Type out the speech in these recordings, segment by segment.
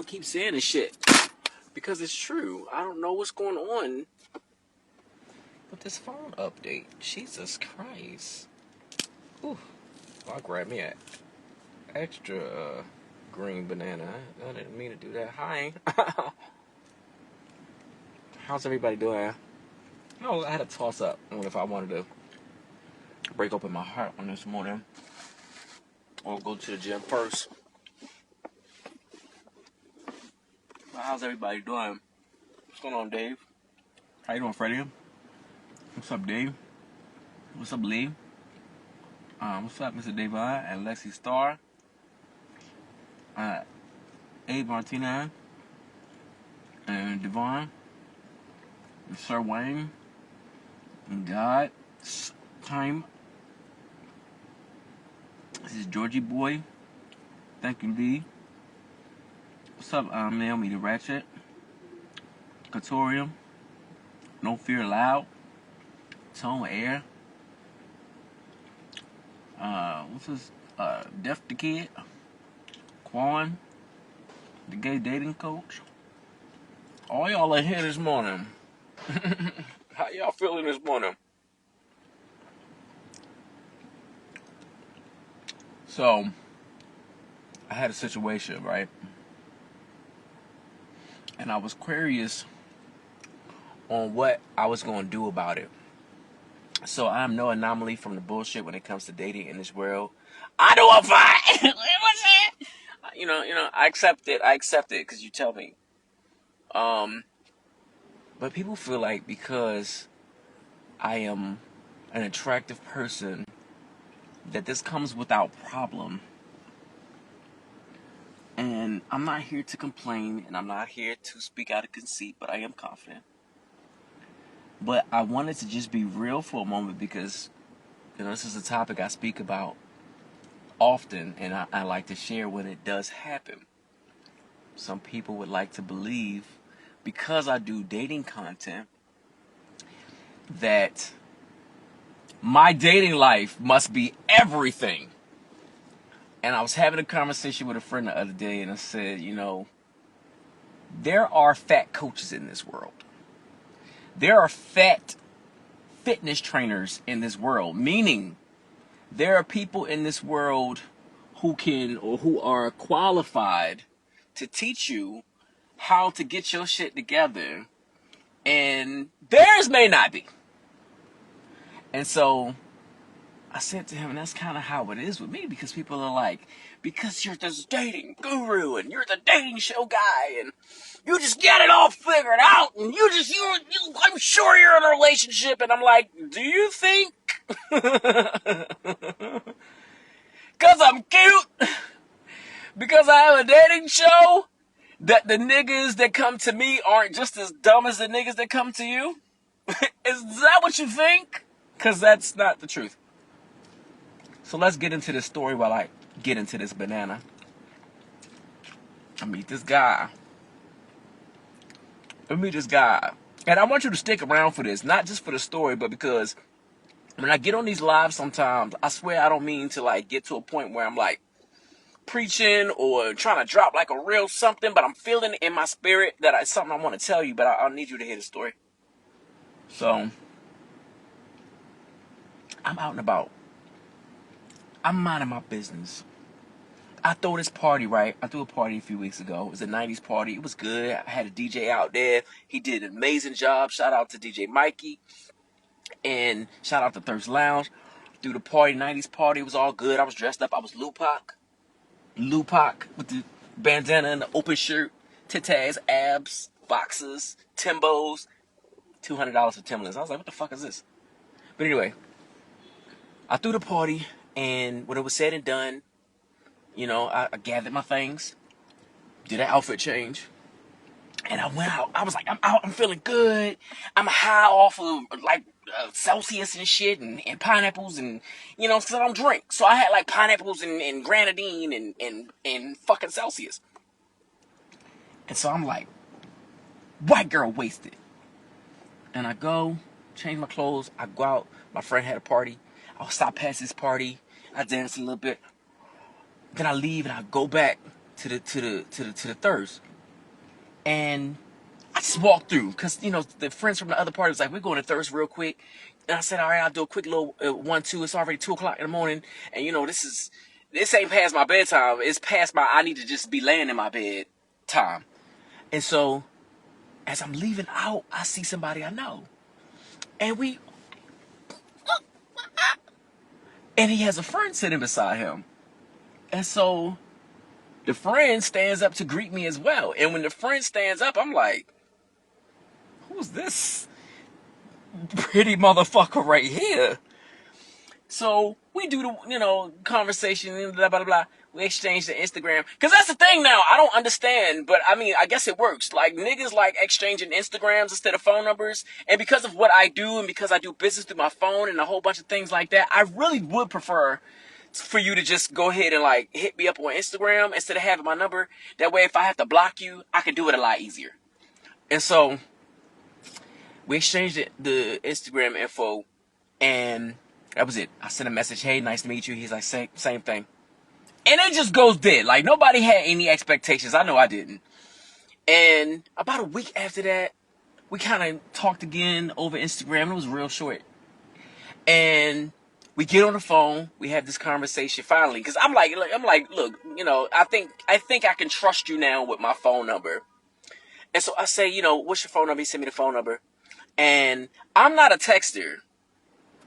gonna keep saying this shit because it's true. I don't know what's going on with this phone update. Jesus Christ. Ooh, I'll grab me an extra green banana. I didn't mean to do that. Hi. How's everybody doing? No, I had a toss up on if I wanted to break open my heart on this morning or go to the gym first. But how's everybody doing? What's going on, Dave? How you doing, Freddie? What's up, Dave? What's up, Lee? What's up, Mr. Davon and Lexi Starr? Abe Martina and Devon and Sir Wayne and God Time. This is Georgie Boy. Thank you, Lee. What's up, Naomi the Ratchet? Catorium. No Fear Loud. Tone Air. What's this? Def the Kid. Quan. The Gay Dating Coach. All y'all are here this morning. How y'all feeling this morning? So, I had a situation, right? And I was curious on what I was going to do about it. So, I'm no anomaly from the bullshit when it comes to dating in this world. I know I'm fine. What's that? You know, I accept it. I accept it because you tell me. But people feel like because I am an attractive person that this comes without problem. And I'm not here to complain, and I'm not here to speak out of conceit, but I am confident. But I wanted to just be real for a moment because, this is a topic I speak about often, and I like to share when it does happen. Some people would like to believe, because I do dating content, that my dating life must be everything. And I was having a conversation with a friend the other day, and I said, there are fat coaches in this world. There are fat fitness trainers in this world, meaning there are people in this world who are qualified to teach you how to get your shit together, and theirs may not be. And so I said to him, and that's kind of how it is with me, because people are like, because you're this dating guru and you're the dating show guy and you just get it all figured out and I'm sure you're in a relationship. And I'm like, do you think? Because I'm cute? Because I have a dating show? That the niggas that come to me aren't just as dumb as the niggas that come to you? Is that what you think? Because that's not the truth. So let's get into this story while I get into this banana. I meet this guy. And I want you to stick around for this. Not just for the story, but because when I get on these lives sometimes, I swear I don't mean to get to a point where I'm preaching or trying to drop a real something, but I'm feeling in my spirit that it's something I want to tell you, but I'll need you to hear the story. So, I'm out and about. I'm minding my business. I throw this party, right? I threw a party a few weeks ago. It was a 90s party. It was good. I had a DJ out there. He did an amazing job. Shout out to DJ Mikey. And shout out to Thirst Lounge. Threw the party, 90s party. It was all good. I was dressed up. I was Lupac with the bandana and the open shirt. Titties, abs, boxes, Timbos. $200 for Timberlands. I was like, what the fuck is this? But anyway, I threw the party. And when it was said and done, I gathered my things, did an outfit change, and I went out. I was like, I'm out, I'm feeling good. I'm high off of Celsius and shit and pineapples and, because I don't drink. So I had pineapples and grenadine and fucking Celsius. And so I'm like, white girl wasted. And I go, change my clothes, I go out. My friend had a party. I'll stop past this party. I dance a little bit. Then I leave and I go back to the Thirst. And I just walked through because, you know, the friends from the other party was like, we're going to Thirst real quick. And I said, all right, I'll do a quick little 1-2. It's already 2 o'clock in the morning. And, you know, this ain't past my bedtime. It's past I need to just be laying in my bed time. And so as I'm leaving out, I see somebody I know. And and he has a friend sitting beside him. And so the friend stands up to greet me as well. And when the friend stands up, I'm like, who's this pretty motherfucker right here? So we do the, you know, conversation and blah, blah, blah. We exchange the Instagram. Because that's the thing now. I don't understand, but I mean, I guess it works. Like, niggas like exchanging Instagrams instead of phone numbers. And because of what I do and because I do business through my phone and a whole bunch of things like that, I really would prefer for you to just go ahead and like hit me up on Instagram instead of having my number. That way, if I have to block you, I can do it a lot easier. And so we exchanged the Instagram info, and that was it. I sent a message, hey, nice to meet you. He's like, same thing. And it just goes dead. Like, nobody had any expectations. I know I didn't. And about a week after that, we kind of talked again over Instagram. It was real short. And we get on the phone. We have this conversation finally. Because I'm like, look, you know, I think I can trust you now with my phone number. And so I say, you know, what's your phone number? He sent me the phone number. And I'm not a texter.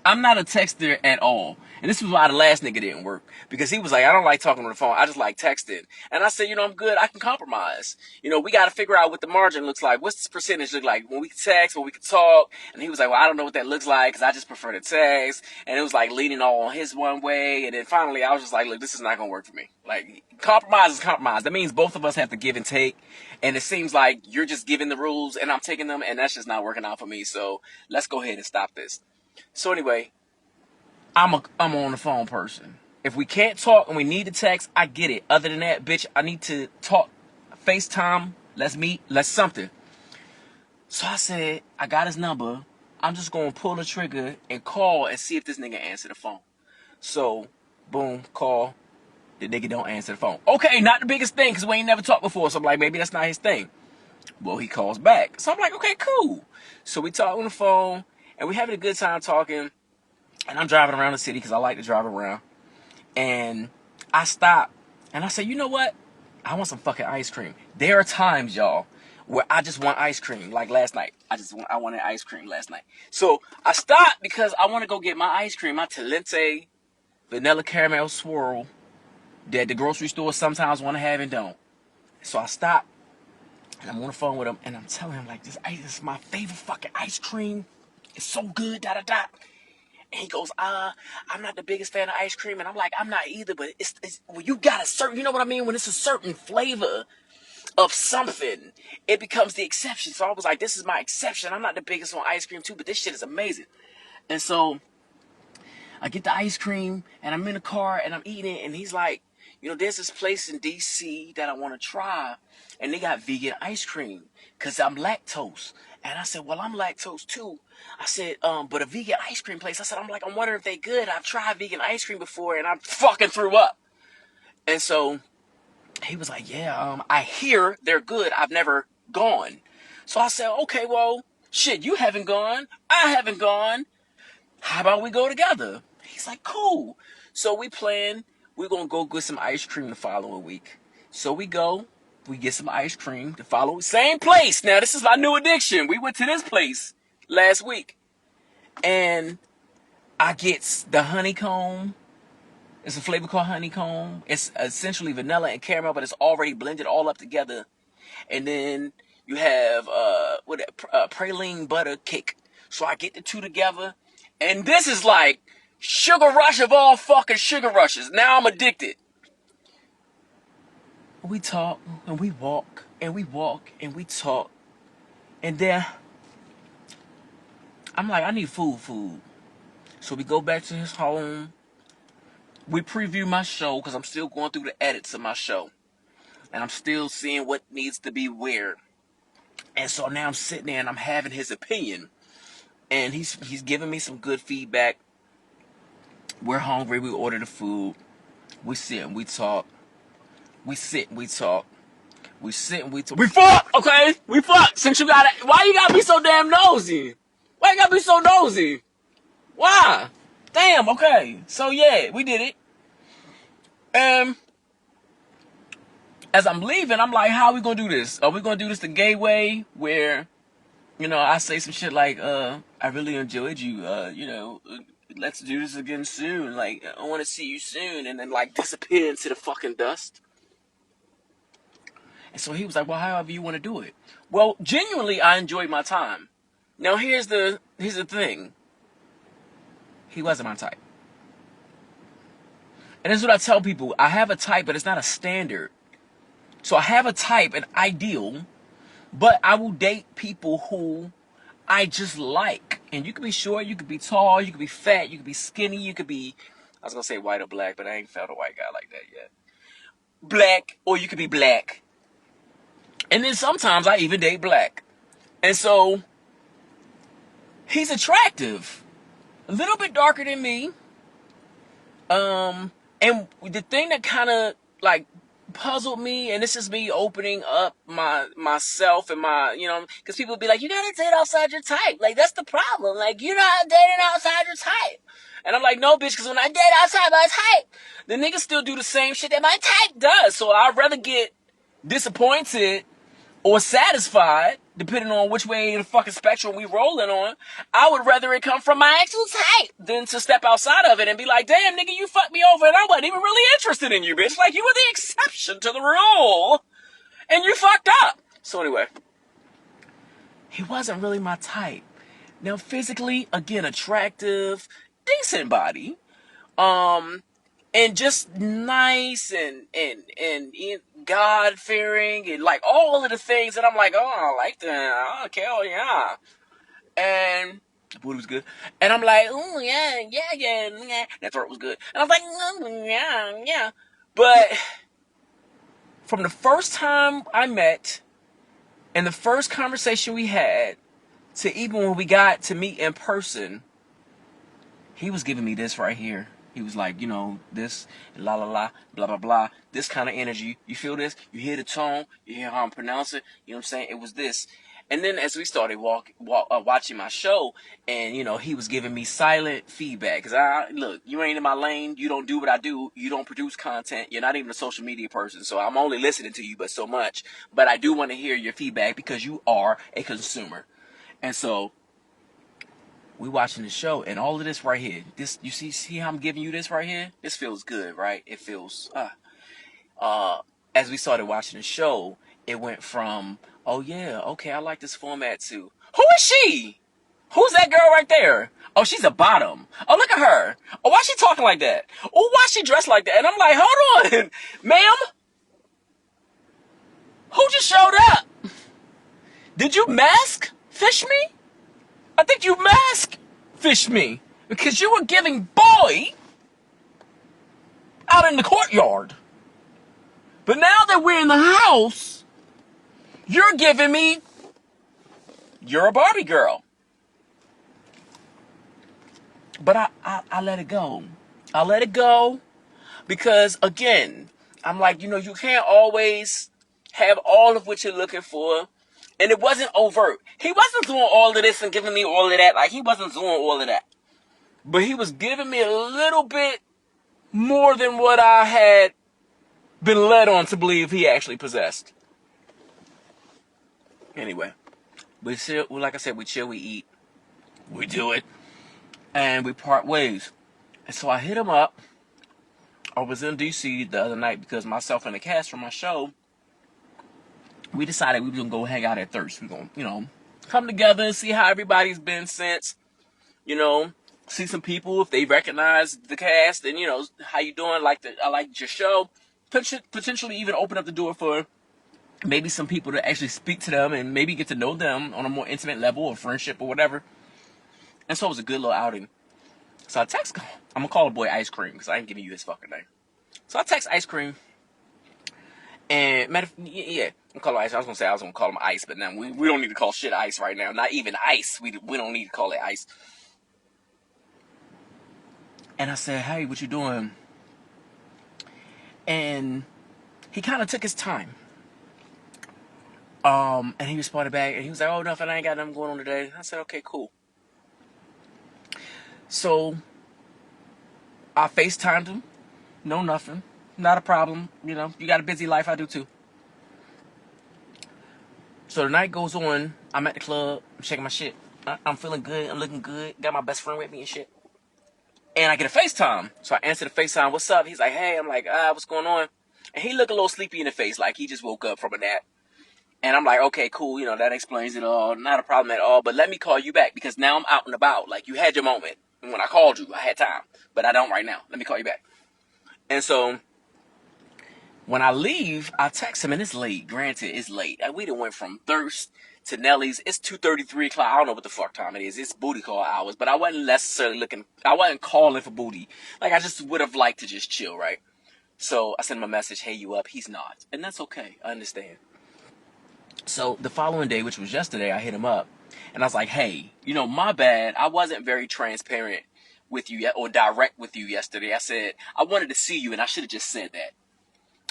I'm not a texter at all. And this is why the last nigga didn't work. Because he was like, I don't like talking on the phone. I just like texting. And I said, you know, I'm good. I can compromise. You know, we got to figure out what the margin looks like. What's this percentage look like? When we can text, when we can talk. And he was like, well, I don't know what that looks like because I just prefer to text. And it was like leaning all on his one way. And then finally, I was just like, look, this is not going to work for me. Like, compromise is compromise. That means both of us have to give and take. And it seems like you're just giving the rules and I'm taking them. And that's just not working out for me. So let's go ahead and stop this. So anyway, I'm on the phone person. If we can't talk and we need to text, I get it. Other than that, bitch, I need to talk. FaceTime, let's meet, let's something. So I said, I got his number. I'm just going to pull the trigger and call and see if this nigga answer the phone. So, boom, call. The nigga don't answer the phone. Okay, not the biggest thing because we ain't never talked before. So I'm like, maybe that's not his thing. Well, he calls back. So I'm like, okay, cool. So we talk on the phone and we having a good time talking. And I'm driving around the city because I like to drive around. And I stop and I say, you know what? I want some fucking ice cream. There are times, y'all, where I just want ice cream. Like last night. I wanted ice cream last night. So I stopped because I want to go get my ice cream, my Talente vanilla caramel swirl that the grocery store sometimes want to have and don't. So I stop and I'm on the phone with him and I'm telling him like, this is my favorite fucking ice cream. It's so good, da da da. And he goes, I'm not the biggest fan of ice cream. And I'm like, I'm not either, but it's well, you got a certain, you know what I mean? When it's a certain flavor of something, it becomes the exception. So I was like, this is my exception. I'm not the biggest on ice cream too, but this shit is amazing. And so I get the ice cream and I'm in the car and I'm eating it. And he's like, you know, there's this place in DC that I want to try. And they got vegan ice cream because I'm lactose. And I said, well, I'm lactose too. I said, but a vegan ice cream place. I said, I'm wondering if they good. I've tried vegan ice cream before and I fucking threw up. And so he was like, yeah, I hear they're good. I've never gone. So I said, okay, well, shit, you haven't gone. I haven't gone. How about we go together? He's like, cool. So we plan, we're going to go get some ice cream the following week. So we go, we get some ice cream the following, same place. Now, this is my new addiction. We went to this place last week. And I get the honeycomb. It's a flavor called honeycomb. It's essentially vanilla and caramel, but it's already blended all up together. And then you have praline butter cake. So I get the two together. And this is like sugar rush of all fucking sugar rushes. Now I'm addicted. We talk and we walk and we walk and we talk. And then I'm like, I need food. So we go back to his home. We preview my show because I'm still going through the edits of my show. And I'm still seeing what needs to be where. And so now I'm sitting there and I'm having his opinion. And he's giving me some good feedback. We're hungry. We order the food. We sit and we talk. We sit and we talk. We sit and we fuck, okay? We fuck. Since you gotta, why you gotta be so damn nosy? Why you gotta be so nosy? Why? Damn, okay. So yeah, we did it. And as I'm leaving, I'm like, how are we gonna do this? Are we gonna do this the gay way where, you know, I say some shit like, I really enjoyed you, let's do this again soon. Like, I wanna see you soon, and then like disappear into the fucking dust. And so he was like, well, however you want to do it. Well, genuinely, I enjoyed my time. Now, here's the thing. He wasn't my type. And this is what I tell people. I have a type, but it's not a standard. So I have a type, an ideal, but I will date people who I just like. And you could be short, you could be tall, you could be fat, you could be skinny, you could be, I was going to say white or black, but I ain't found a white guy like that yet. Black, or you could be black. And then sometimes I even date black. And so he's attractive, a little bit darker than me. And the thing that kind of like puzzled me, and this is me opening up myself and my, because people be like, you gotta date outside your type. Like, that's the problem. Like, you're not dating outside your type. And I'm like, no, bitch, because when I date outside my type, the niggas still do the same shit that my type does. So I'd rather get disappointed or satisfied, depending on which way in the fucking spectrum we rolling on. I would rather it come from my actual type than to step outside of it and be like, damn, nigga, you fucked me over and I wasn't even really interested in you, bitch. Like, you were the exception to the rule and you fucked up. So anyway, he wasn't really my type. Now, physically, again, attractive, decent body. And just nice and God fearing and like all of the things that I'm like, oh, I like that. Okay, oh yeah. And the booty was good. And I'm like, oh yeah. That throat was good. And I was like, oh, yeah. But from the first time I met and the first conversation we had to even when we got to meet in person, he was giving me this right here. He was like, this, la la la, blah blah blah, this kind of energy. You feel this? You hear the tone? You hear how I'm pronouncing? You know what I'm saying? It was this. And then as we started watching my show, and he was giving me silent feedback. Cause look, you ain't in my lane. You don't do what I do. You don't produce content. You're not even a social media person. So I'm only listening to you, but so much. But I do want to hear your feedback because you are a consumer. And so we watching the show, and all of this right here, this, you see how I'm giving you this right here? This feels good, right? It feels, as we started watching the show, it went from, oh yeah, okay, I like this format too. Who is she? Who's that girl right there? Oh, she's a bottom. Oh, look at her. Oh, why is she talking like that? Oh, why is she dressed like that? And I'm like, hold on, ma'am. Who just showed up? Did you mask fish me? I think you mask fish me because you were giving boy out in the courtyard. But now that we're in the house, you're giving me, you're a Barbie girl. But I let it go. I let it go because, again, I'm like, you can't always have all of what you're looking for. And it wasn't overt. He wasn't doing all of this and giving me all of that. Like, he wasn't doing all of that. But he was giving me a little bit more than what I had been led on to believe he actually possessed. Anyway, we chill, like I said, we chill, we eat, we do it, and we part ways. And so I hit him up. I was in DC the other night because myself and the cast from my show, we decided we were going to go hang out at Thirst. We're going to, come together and see how everybody's been since, see some people, if they recognize the cast, and, how you doing, I liked your show. Potentially even open up the door for maybe some people to actually speak to them and maybe get to know them on a more intimate level of friendship or whatever. And so it was a good little outing. So I text, I'm going to call the boy Ice Cream because I ain't giving you his fucking name. So I text Ice Cream. And, yeah, I'm calling him Ice. I was going to say I was going to call him Ice, but now we don't need to call shit Ice right now. Not even Ice. We don't need to call it Ice. And I said, hey, what you doing? And he kind of took his time. And he responded back, and he was like, "Oh, nothing. I ain't got nothing going on today." I said, "Okay, cool." So I FaceTimed him. No, nothing. Not a problem. You know, you got a busy life. I do too. So the night goes on. I'm at the club. I'm checking my shit. I'm feeling good. I'm looking good. Got my best friend with me and shit. And I get a FaceTime. So I answer the FaceTime. "What's up?" He's like, "Hey." I'm like, "What's going on?" And he looked a little sleepy in the face, like he just woke up from a nap. And I'm like, "Okay, cool. You know, that explains it all. Not a problem at all. But let me call you back because now I'm out and about. Like, you had your moment. And when I called you, I had time. But I don't right now. Let me call you back." And so when I leave, I text him, and it's late. Granted, it's late. We done went from Thirst to Nelly's. It's 2:33 o'clock. I don't know what the fuck time it is. It's booty call hours. But I wasn't necessarily looking. I wasn't calling for booty. Like, I just would have liked to just chill, right? So I sent him a message, "Hey, you up?" He's not. And that's okay. I understand. So the following day, which was yesterday, I hit him up. And I was like, "Hey, you know, my bad. I wasn't very transparent with you yet or direct with you yesterday. I said, I wanted to see you, and I should have just said that."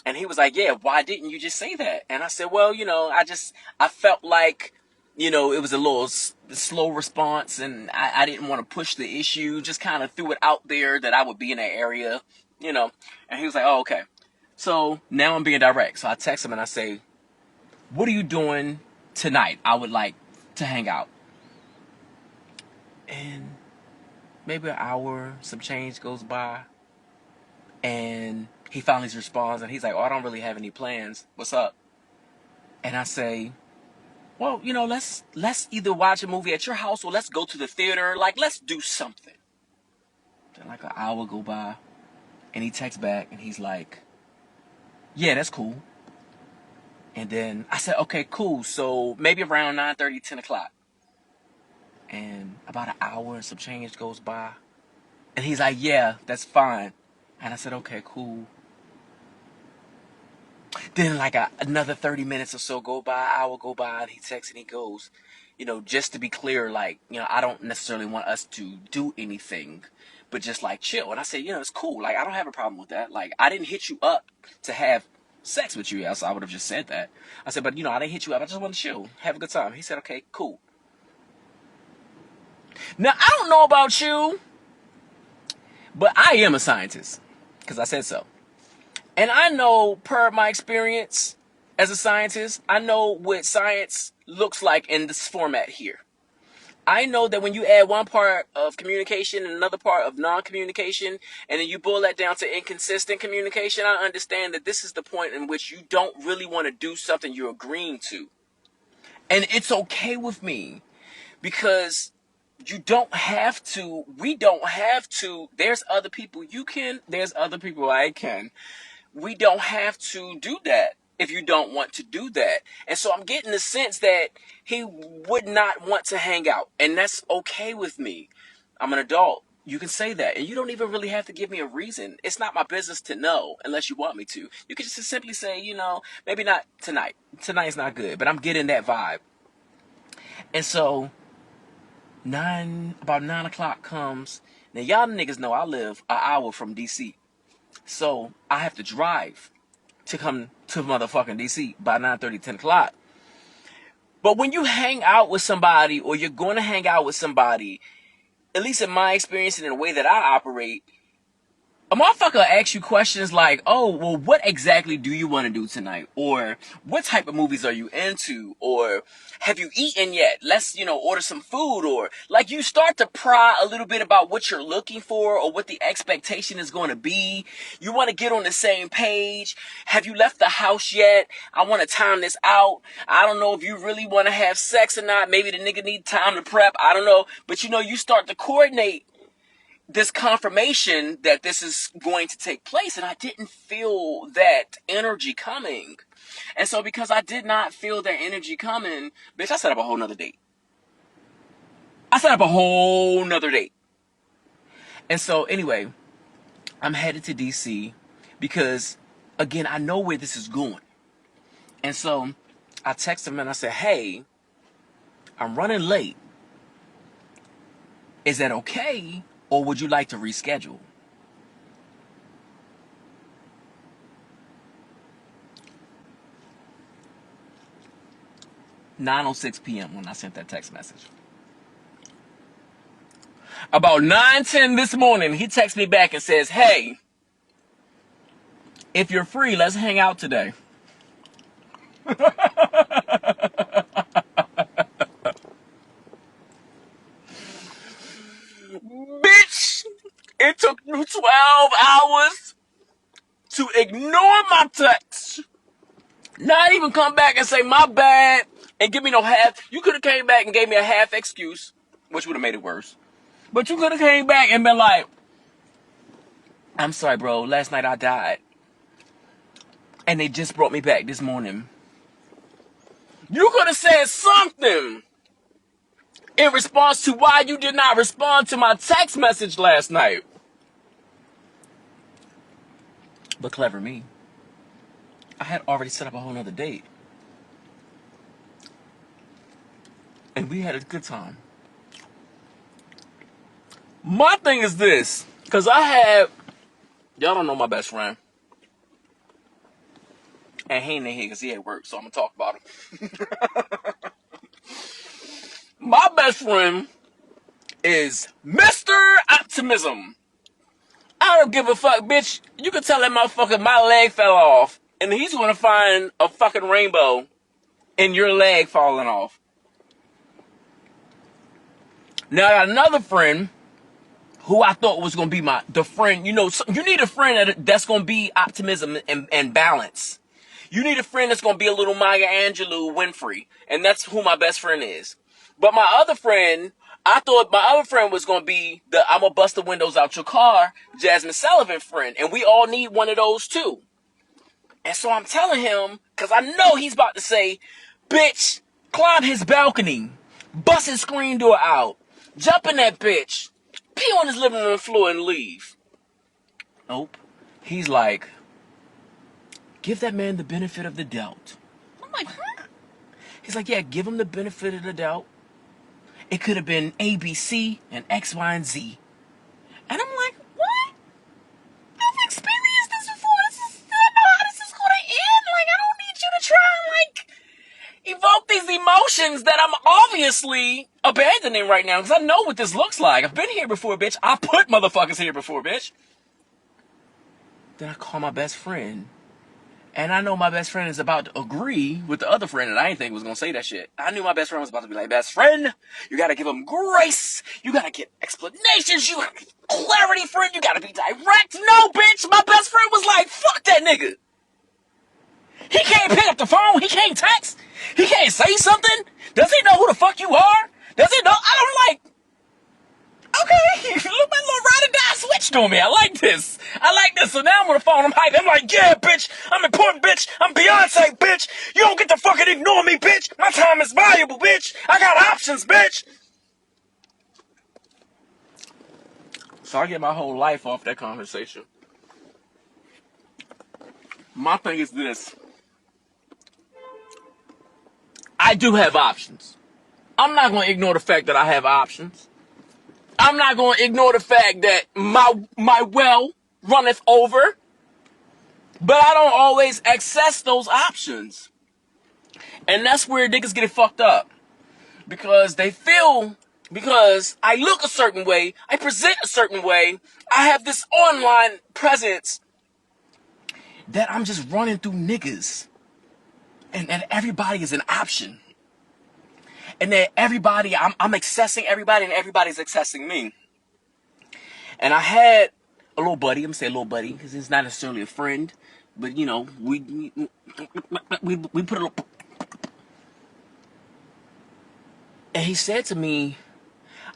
And he was like, "Yeah, why didn't you just say that?" And I said, "Well, you know, I felt like, you know, it was a little slow response, and I didn't want to push the issue. Just kind of threw it out there that I would be in that area, you know." And he was like, "Oh, okay." So now I'm being direct. So I text him and I say, "What are you doing tonight? I would like to hang out." And maybe an hour, some change goes by, and he finally responds, and he's like, "Oh, I don't really have any plans. What's up?" And I say, "Well, you know, let's either watch a movie at your house or let's go to the theater. Like, let's do something." Then like an hour go by, and he texts back, and he's like, "Yeah, that's cool." And then I said, "Okay, cool. So maybe around 9:30, 10 o'clock." And about an hour and some change goes by, and he's like, "Yeah, that's fine." And I said, "Okay, cool." Then like another 30 minutes or so go by, hour go by, and he texts and he goes, "You know, just to be clear, like, you know, I don't necessarily want us to do anything, but just like chill." And I said, "You know, it's cool. Like, I don't have a problem with that. Like, I didn't hit you up to have sex with you, else I would have just said that." I said, "But, you know, I didn't hit you up. I just want to chill, have a good time." He said, "Okay, cool." Now, I don't know about you, but I am a scientist because I said so. And I know, per my experience as a scientist, I know what science looks like in this format here. I know that when you add one part of communication and another part of non-communication, and then you boil that down to inconsistent communication, I understand that this is the point in which you don't really want to do something you're agreeing to. And it's okay with me because you don't have to, we don't have to, there's other people you can, there's other people I can. We don't have to do that if you don't want to do that. And so I'm getting the sense that he would not want to hang out. And that's okay with me. I'm an adult. You can say that. And you don't even really have to give me a reason. It's not my business to know unless you want me to. You can just simply say, you know, maybe not tonight. Tonight's not good. But I'm getting that vibe. And so about 9 o'clock comes. Now y'all niggas know I live an hour from DC. So I have to drive to come to motherfucking DC by 9:30, 10 o'clock. But when you hang out with somebody or you're going to hang out with somebody, at least in my experience and in the way that I operate, a motherfucker asks you questions like, "Oh, well, what exactly do you want to do tonight?" Or, "What type of movies are you into?" Or, "Have you eaten yet? Let's, you know, order some food." Or, like, you start to pry a little bit about what you're looking for or what the expectation is going to be. You want to get on the same page. "Have you left the house yet? I want to time this out. I don't know if you really want to have sex or not. Maybe the nigga need time to prep. I don't know." But, you know, you start to coordinate this confirmation that this is going to take place, and I didn't feel that energy coming. And so because I did not feel that energy coming, bitch, I set up a whole nother date. I set up a whole nother date. And so anyway, I'm headed to DC because, again, I know where this is going. And so I text him and I said, "Hey, I'm running late. Is that okay? Or would you like to reschedule?" 9:06 p.m. when I sent that text message. About 9:10 this morning, he texts me back and says, hey, if you're free, let's hang out today. Bitch, it took you 12 hours to ignore my text. Not even come back and say my bad and give me no half. You could have came back and gave me a half excuse, which would have made it worse. But you could have came back and been like, I'm sorry, bro. Last night I died. And they just brought me back this morning. You could have said something in response to why you did not respond to my text message last night. But clever me, I had already set up a whole nother date. And we had a good time. My thing is this, because y'all don't know my best friend. And he ain't in here because he at work, so I'm going to talk about him. My best friend is Mr. Optimism. I don't give a fuck, bitch. You can tell that motherfucker my leg fell off, and he's going to find a fucking rainbow in your leg falling off. Now, I got another friend who I thought was going to be the friend. You know, you need a friend that's going to be optimism and balance. You need a friend that's going to be a little Maya Angelou Winfrey. And that's who my best friend is. But my other friend, I thought my other friend was going to be the I'm going to bust the windows out your car, Jasmine Sullivan friend. And we all need one of those too. And so I'm telling him, because I know he's about to say, bitch, climb his balcony, bust his screen door out, jump in that bitch, pee on his living room floor and leave. Nope. He's like, give that man the benefit of the doubt. I'm like, huh? He's like, yeah, give him the benefit of the doubt. It could have been A, B, C, and X, Y, and Z. And I'm like, what? I've experienced this before. I know how this is going to end. Like, I don't need you to try and, evoke these emotions that I'm obviously abandoning right now. Because I know what this looks like. I've been here before, bitch. I put motherfuckers here before, bitch. Then I call my best friend. And I know my best friend is about to agree with the other friend that I didn't think was going to say that shit. I knew my best friend was about to be like, best friend, you got to give him grace. You got to get explanations. You got to get clarity, friend. You got to be direct. No, bitch. My best friend was like, fuck that nigga. He can't pick up the phone. He can't text. He can't say something. Does he know who the fuck you are? Does he know? I'm like, okay, look, my little ride or die switched on me. I like this. So now I'm on the phone. I'm hyped. I'm like, yeah, bitch. I'm important, bitch. I'm Beyonce, bitch. You don't get to fucking ignore me, bitch. My time is valuable, bitch. I got options, bitch. So I get my whole life off that conversation. My thing is this. I do have options. I'm not going to ignore the fact that I have options. I'm not going to ignore the fact that my well runneth over. But I don't always access those options. And that's where niggas get it fucked up. Because because I look a certain way, I present a certain way, I have this online presence that I'm just running through niggas. And everybody is an option. And that everybody, I'm accessing everybody and everybody's accessing me. And I had a little buddy, I'm going to say a little buddy, because he's not necessarily a friend. But, you know, we put a little... And he said to me,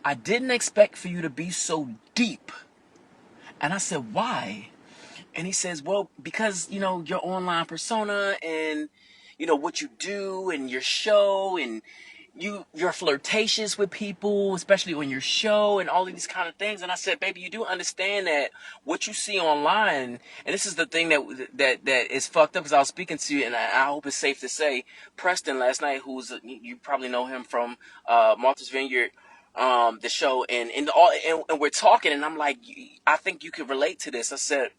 I didn't expect for you to be so deep. And I said, why? And he says, well, because, you know, your online persona and, you know, what you do and your show and you're flirtatious with people, especially on your show and all of these kind of things. And I said, baby, you do understand that what you see online, and this is the thing that is fucked up, because I was speaking to you, and I hope it's safe to say, Preston last night, you probably know him from Martha's Vineyard, the show, and we're talking, and I'm like, I think you could relate to this. I said,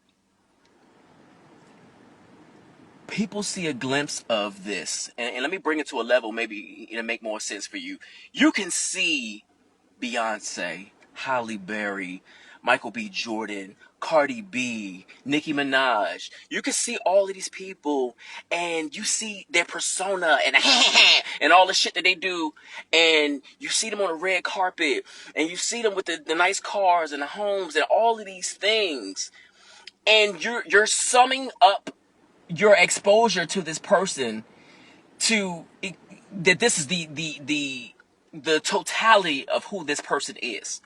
people see a glimpse of this, and let me bring it to a level maybe it'll make more sense for you. You can see Beyonce, Halle Berry, Michael B. Jordan, Cardi B, Nicki Minaj. You can see all of these people, and you see their persona and and all the shit that they do, and you see them on the red carpet, and you see them with the nice cars and the homes and all of these things, and you're summing up your exposure to this person to that this is the totality of who this person is.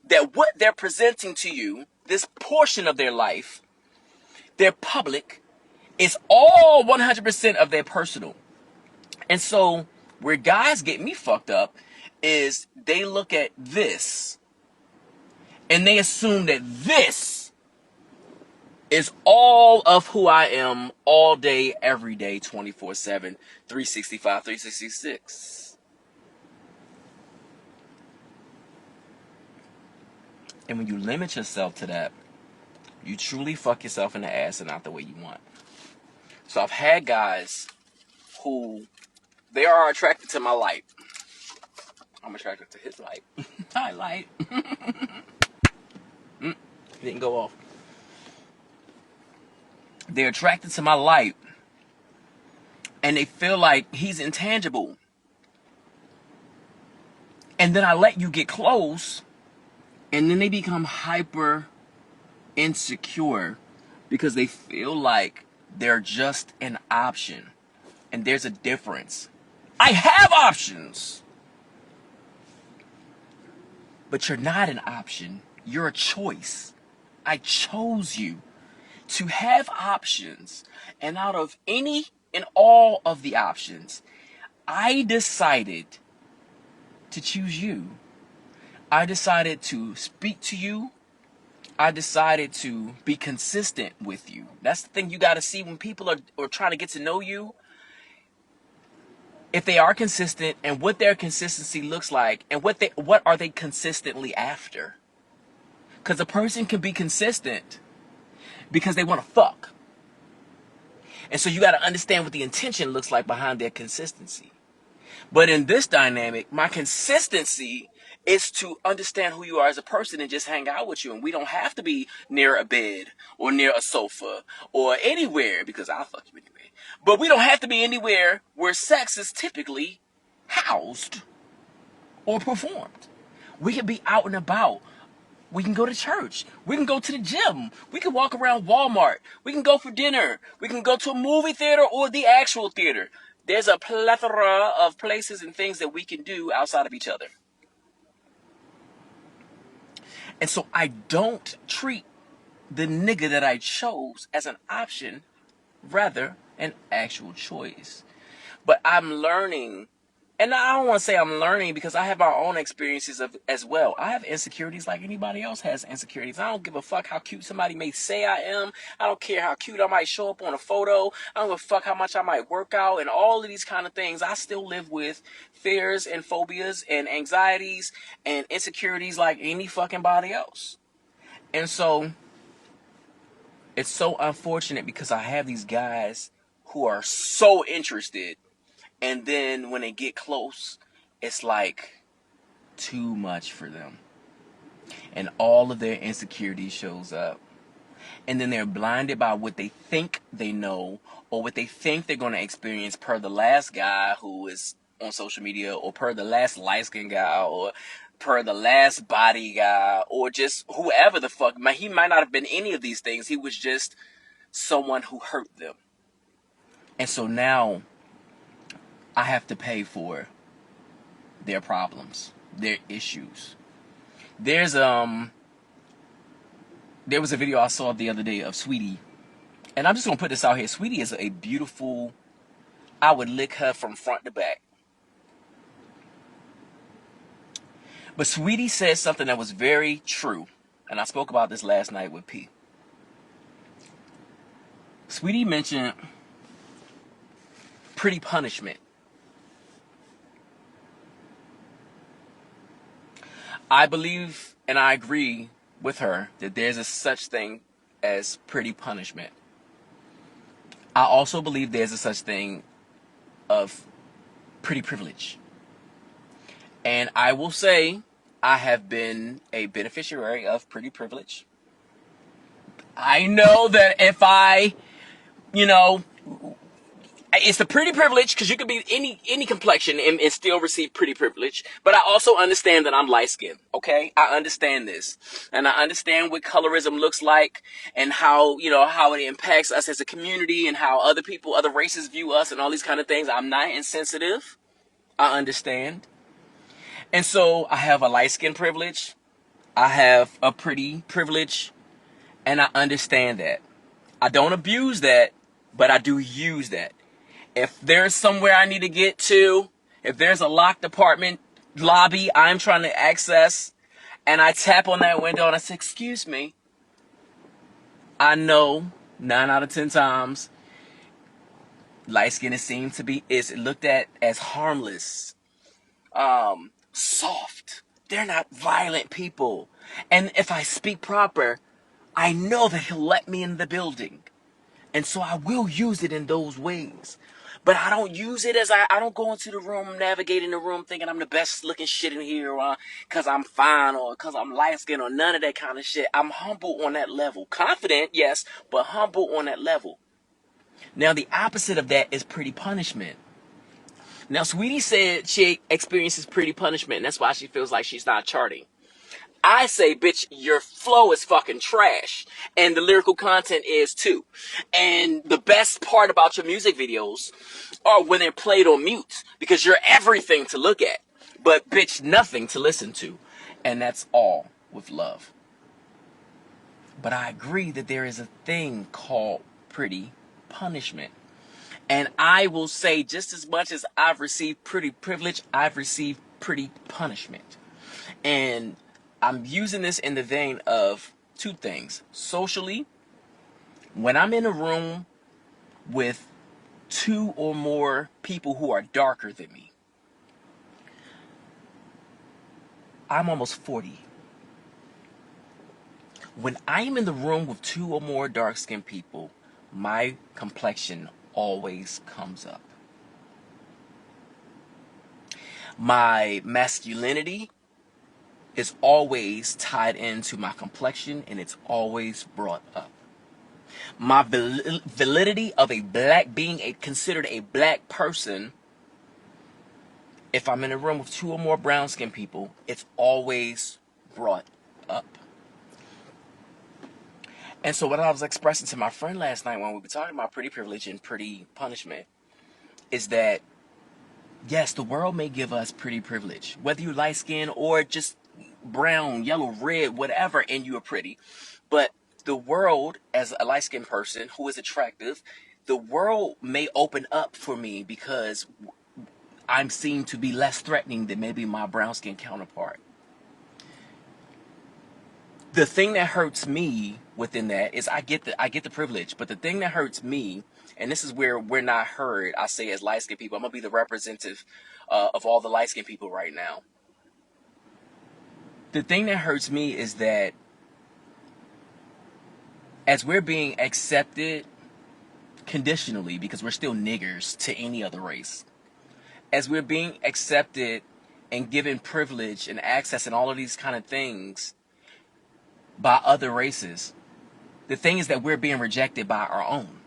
That what they're presenting to you, this portion of their life, their public, is all 100% of their personal. And so where guys get me fucked up is they look at this and they assume that this is all of who I am all day, every day, 24/7, 365, 366. And when you limit yourself to that, you truly fuck yourself in the ass and not the way you want. So I've had guys who, they are attracted to my light. I'm attracted to his light. Hi, light. Didn't go off. They're attracted to my light, and they feel like he's intangible. And then I let you get close, and then they become hyper insecure because they feel like they're just an option. And there's a difference. I have options, but you're not an option. You're a choice. I chose you to have options, and out of any and all of the options, I decided to choose you. I decided to speak to you. I decided to be consistent with you. That's the thing you got to see when people are trying to get to know you. If they are consistent, and what their consistency looks like, and what are they consistently after. Because a person can be consistent because they want to fuck. And so you got to understand what the intention looks like behind their consistency. But in this dynamic, my consistency is to understand who you are as a person and just hang out with you. And we don't have to be near a bed or near a sofa or anywhere, because I'll fuck you anyway. But we don't have to be anywhere where sex is typically housed or performed. We can be out and about. We can go to church. We can go to the gym. We can walk around Walmart. We can go for dinner. We can go to a movie theater or the actual theater. There's a plethora of places and things that we can do outside of each other. And so I don't treat the nigga that I chose as an option, rather an actual choice. But I'm learning. And I don't want to say I'm learning because I have my own experiences as well. I have insecurities like anybody else has insecurities. I don't give a fuck how cute somebody may say I am. I don't care how cute I might show up on a photo. I don't give a fuck how much I might work out and all of these kind of things. I still live with fears and phobias and anxieties and insecurities like any fucking body else. And so it's so unfortunate because I have these guys who are so interested. And then when they get close, it's like too much for them. And all of their insecurity shows up. And then they're blinded by what they think they know or what they think they're going to experience per the last guy who is on social media or per the last light-skinned guy or per the last body guy or just whoever the fuck. He might not have been any of these things. He was just someone who hurt them. And so now I have to pay for their problems, their issues. There was a video I saw the other day of Sweetie, and I'm just gonna put this out here. Sweetie is a beautiful. I would lick her from front to back. But Sweetie said something that was very true, and I spoke about this last night with P. Sweetie mentioned pretty punishment. I believe and I agree with her that there's a such thing as pretty punishment. I also believe there's a such thing of pretty privilege. And I will say I have been a beneficiary of pretty privilege. I know that if I, you know, it's the pretty privilege because you could be any complexion and still receive pretty privilege. But I also understand that I'm light skinned. Okay, I understand this, and I understand what colorism looks like, and how how it impacts us as a community, and how other people, other races view us, and all these kind of things. I'm not insensitive. I understand, and so I have a light skin privilege. I have a pretty privilege, and I understand that. I don't abuse that, but I do use that. If there's somewhere I need to get to, if there's a locked apartment lobby I'm trying to access, and I tap on that window and I say, excuse me, I know 9 out of 10 times, light skin is looked at as harmless, soft. They're not violent people. And if I speak proper, I know that he'll let me in the building. And so I will use it in those ways. But I don't use it as I don't go into the room, navigating the room, thinking I'm the best looking shit in here, or because I'm fine, or because I'm light skinned, or none of that kind of shit. I'm humble on that level. Confident, yes, but humble on that level. Now, the opposite of that is pretty punishment. Now, Sweetie said she experiences pretty punishment, and that's why she feels like she's not charting. I say, bitch, your flow is fucking trash. And the lyrical content is too. And the best part about your music videos are when they're played on mute. Because you're everything to look at. But, bitch, nothing to listen to. And that's all with love. But I agree that there is a thing called pretty punishment. And I will say, just as much as I've received pretty privilege, I've received pretty punishment. And I'm using this in the vein of two things. Socially, when I'm in a room with 2 or more people who are darker than me, I'm almost 40. When I am in the room with 2 or more dark-skinned people, my complexion always comes up. My masculinity is always tied into my complexion, and it's always brought up. My validity of considered a black person, if I'm in a room with 2 or more brown skinned people, it's always brought up. And so what I was expressing to my friend last night when we were talking about pretty privilege and pretty punishment is that, yes, the world may give us pretty privilege, whether you're light skinned or just brown, yellow, red, whatever, and you are pretty. But the world, as a light skinned person who is attractive, the world may open up for me because I'm seen to be less threatening than maybe my brown skinned counterpart. The thing that hurts me within that is I get the privilege, but the thing that hurts me, and this is where we're not heard, I say as light skinned people, I'm gonna be the representative of all the light skinned people right now. The thing that hurts me is that as we're being accepted conditionally, because we're still niggers to any other race, as we're being accepted and given privilege and access and all of these kind of things by other races, the thing is that we're being rejected by our own.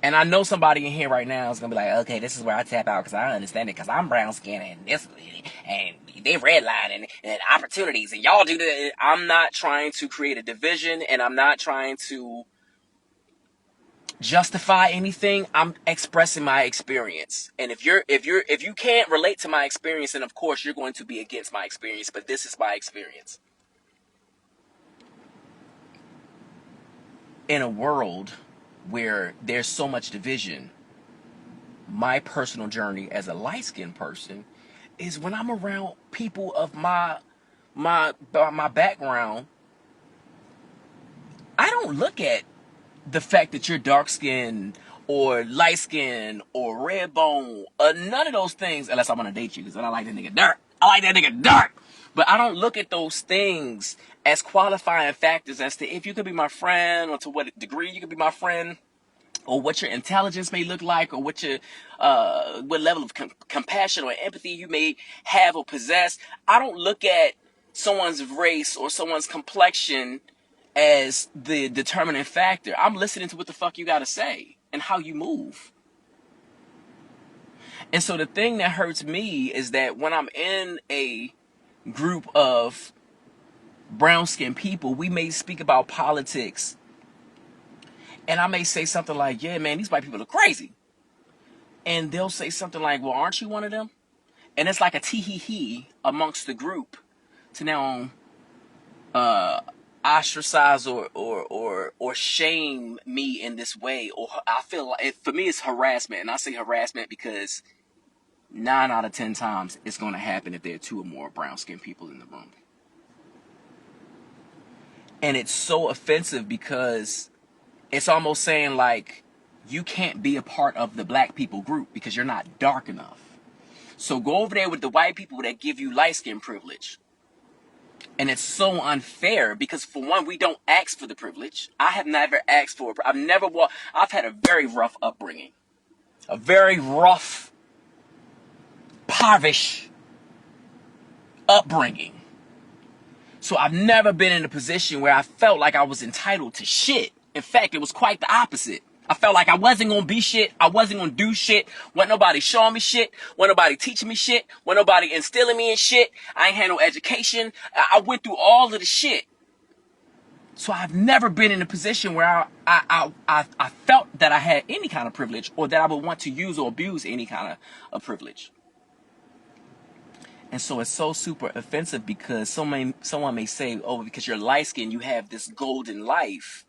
And I know somebody in here right now is gonna be like, okay, this is where I tap out because I understand it because I'm brown skinned and this and they redline and opportunities and y'all do that. I'm not trying to create a division, and I'm not trying to justify anything. I'm expressing my experience. And if you can't relate to my experience, then of course you're going to be against my experience. But this is my experience. In a world where there's so much division, my personal journey as a light-skinned person is when I'm around people of my background. I don't look at the fact that you're dark-skinned or light-skinned or red bone or none of those things, unless I want to date you, because I like that nigga dark. I like that nigga dark. But I don't look at those things as qualifying factors as to if you could be my friend or to what degree you could be my friend. or what your intelligence may look like, or what level of compassion or empathy you may have or possess. I don't look at someone's race or someone's complexion as the determining factor. I'm listening to what the fuck you gotta say and how you move. And so the thing that hurts me is that when I'm in a group of brown skinned people, we may speak about politics, and I may say something like, yeah, man, these white people are crazy. And they'll say something like, well, aren't you one of them? And it's like a tee-hee-hee amongst the group to now ostracize or shame me in this way. Or I feel like, for me, it's harassment. And I say harassment because 9 out of 10 times it's going to happen if there are 2 or more brown-skinned people in the room. And it's so offensive because it's almost saying like, you can't be a part of the black people group because you're not dark enough. So go over there with the white people that give you light skin privilege. And it's so unfair because, for one, we don't ask for the privilege. I have never asked for it. I've had a very rough upbringing. A very rough, impoverished upbringing. So I've never been in a position where I felt like I was entitled to shit. In fact, it was quite the opposite. I felt like I wasn't gonna be shit. I wasn't gonna do shit. Wasn't nobody showing me shit. Wasn't nobody teaching me shit. Wasn't nobody instilling me in shit. I ain't had no education. I went through all of the shit. So I've never been in a position where I felt that I had any kind of privilege, or that I would want to use or abuse any kind of privilege. And so it's so super offensive because someone may say, oh, because you're light skinned, you have this golden life.